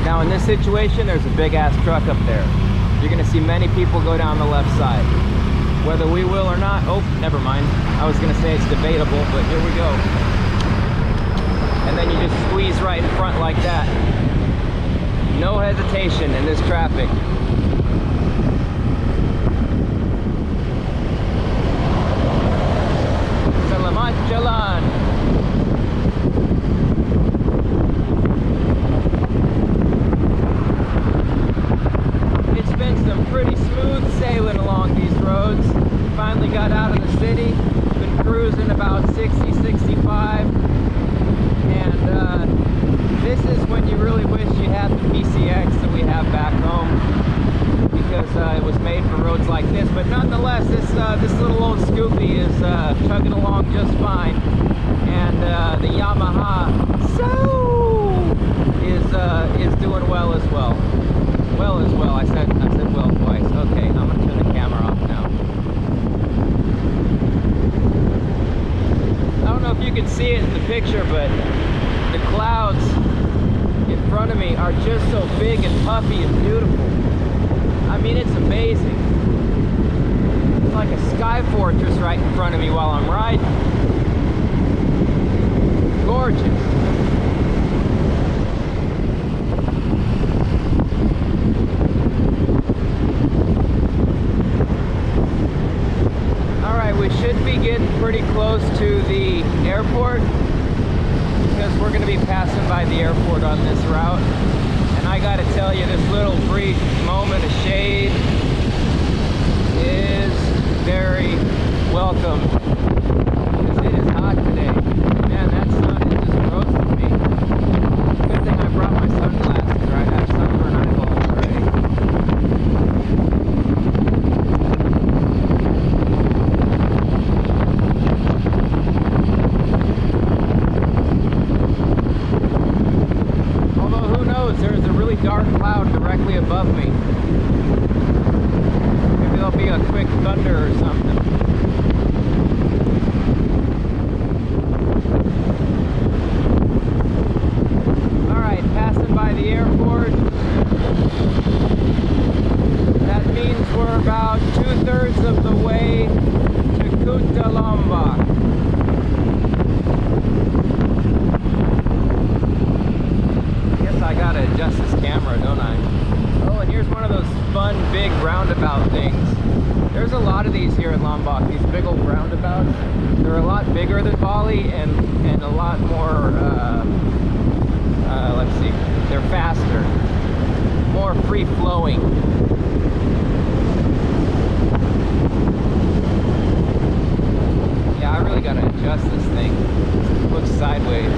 Now in this situation, there's a big ass truck up there. You're gonna see many people go down the left side. Whether we will or not, oh, never mind. I was gonna say it's debatable, but here we go. And then you just squeeze right in front like that. No hesitation in this traffic. Selamat jalan. It's been some pretty smooth sailing along these roads. Finally got out of the city. Been cruising about 60, 65. And this is when you really wish you had the PCX that we have back home, because it was made for roads like this. But nonetheless, this little old Scoopy is chugging along just fine, and the Yamaha is doing well as well. I said well twice. Okay, I'm gonna turn the camera off now. I don't know if you can see it in the picture, but the clouds in front of me are just so big and puffy and beautiful. I mean, it's amazing. It's like a sky fortress right in front of me while I'm riding. Gorgeous. Alright, we should be getting pretty close to the airport, because we're going to be passing by the airport on this route. And I got to tell you, this little brief moment of shade is very welcome, because it is hot today. Man, that sun is just roasting me. Good thing I brought my sunglasses, or I'd have sunburn eyeballs already. There's a really dark cloud directly above me. Maybe there'll be a quick thunder or something. Alright, passing by the airport. That means we're about 2/3 of the way to Kuta Lombok. I gotta adjust this camera, don't I? Oh, and here's one of those fun big roundabout things. There's a lot of these here in Lombok, these big old roundabouts. They're a lot bigger than Bali and a lot more, let's see, they're faster, more free-flowing. Yeah, I really gotta adjust this thing. It looks sideways.